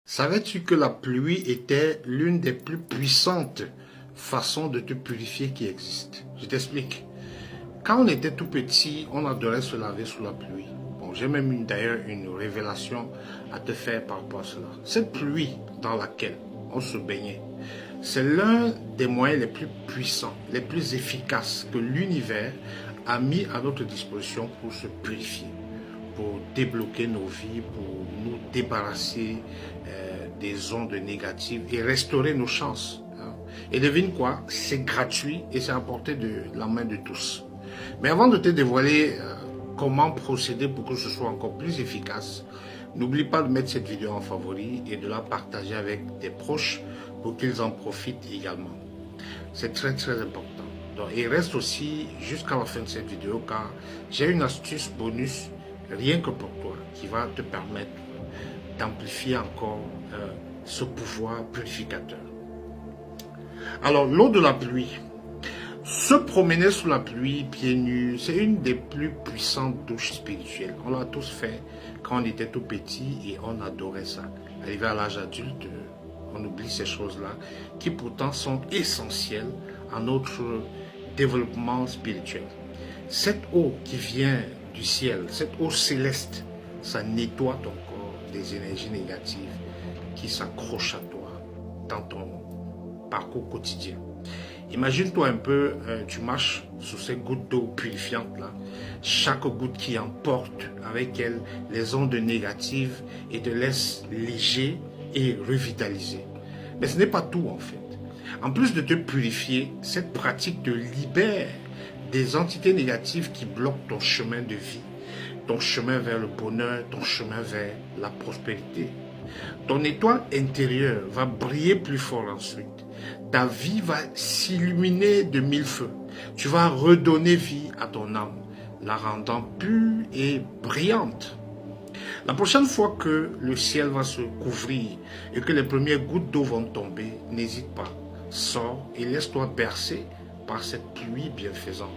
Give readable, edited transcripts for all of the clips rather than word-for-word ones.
Savais-tu que la pluie était l'une des plus puissantes façons de te purifier qui existent? Je t'explique. Quand on était tout petit, on adorait se laver sous la pluie. Bon, j'ai même d'ailleurs une révélation à te faire par rapport à cela. Cette pluie dans laquelle on se baignait, c'est l'un des moyens les plus puissants, les plus efficaces que l'univers a mis à notre disposition pour se purifier, pour débloquer nos vies, pour nous débarrasser des ondes négatives et restaurer nos chances. Et devine quoi, c'est gratuit et c'est à portée de la main de tous. Mais avant de te dévoiler comment procéder pour que ce soit encore plus efficace, n'oublie pas de mettre cette vidéo en favori et de la partager avec tes proches pour qu'ils en profitent également. C'est très important. Donc, il reste aussi jusqu'à la fin de cette vidéo car j'ai une astuce bonus rien que pour toi qui va te permettre d'amplifier encore ce pouvoir purificateur. Alors, l'eau de la pluie. Se promener sous la pluie, pieds nus, c'est une des plus puissantes douches spirituelles. On l'a tous fait quand on était tout petit et on adorait ça. Arrivé à l'âge adulte, on oublie ces choses-là qui pourtant sont essentielles à notre développement spirituel. Cette eau qui vient du ciel, cette eau céleste, ça nettoie ton corps des énergies négatives qui s'accrochent à toi dans ton parcours quotidien. Imagine-toi un peu, tu marches sous ces gouttes d'eau purifiantes là, chaque goutte qui emporte avec elle les ondes négatives et te laisse léger et revitalisé. Mais ce n'est pas tout en fait. En plus de te purifier, cette pratique te libère des entités négatives qui bloquent ton chemin de vie, ton chemin vers le bonheur, ton chemin vers la prospérité. Ton étoile intérieure va briller plus fort ensuite. Ta vie va s'illuminer de mille feux. Tu vas redonner vie à ton âme, la rendant pure et brillante. La prochaine fois que le ciel va se couvrir et que les premières gouttes d'eau vont tomber, n'hésite pas. Sors et laisse-toi bercer par cette pluie bienfaisante.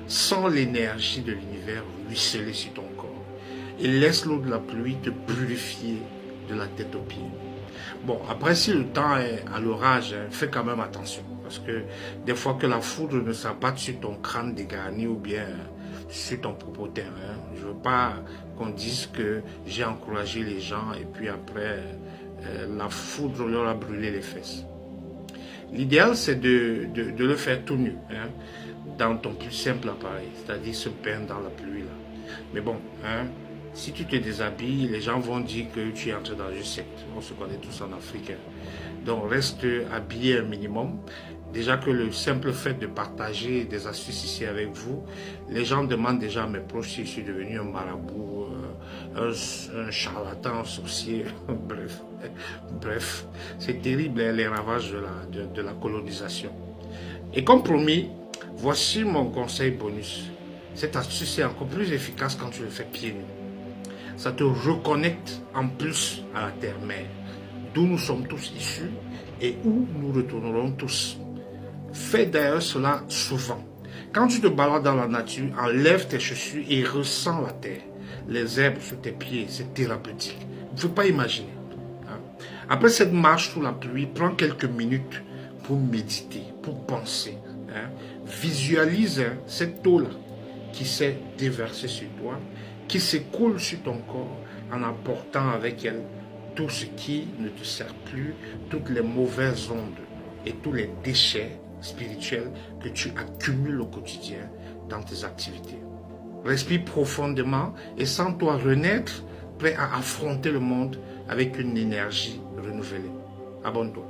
Sens l'énergie de l'univers ruisseler sur ton corps et laisse l'eau de la pluie te purifier de la tête aux pieds. Bon, après, si le temps est à l'orage, fais quand même attention. Parce que des fois que la foudre ne s'abatte sur ton crâne dégarni ou bien sur ton propre terrain, je ne veux pas qu'on dise que j'ai encouragé les gens et puis après, la foudre leur a brûlé les fesses. L'idéal, c'est de le faire tout nu, dans ton plus simple appareil, c'est-à-dire se peindre dans la pluie. Là. Mais bon, si tu te déshabilles, les gens vont dire que tu es entré dans une secte. On se connaît tous en Afrique. Donc reste habillé un minimum. Déjà que le simple fait de partager des astuces ici avec vous, les gens demandent déjà à mes proches si je suis devenu un marabout, un charlatan, un sorcier. Bref, c'est terrible les ravages de la colonisation. Et comme promis, voici mon conseil bonus. Cette astuce est encore plus efficace quand tu le fais pieds nus. Ça te reconnecte en plus à la terre-mère, d'où nous sommes tous issus et où nous retournerons tous. Fais d'ailleurs cela souvent. Quand tu te balades dans la nature, enlève tes chaussures et ressens la terre. Les herbes sous tes pieds, c'est thérapeutique. Vous ne pouvez pas imaginer. Après cette marche sous la pluie, prends quelques minutes pour méditer, pour penser. Visualise cette eau-là qui s'est déversée sur toi, qui s'écoule sur ton corps en apportant avec elle tout ce qui ne te sert plus, toutes les mauvaises ondes et tous les déchets spirituels que tu accumules au quotidien dans tes activités. Respire profondément et sens-toi renaître, prêt à affronter le monde avec une énergie renouvelée. Abonne-toi.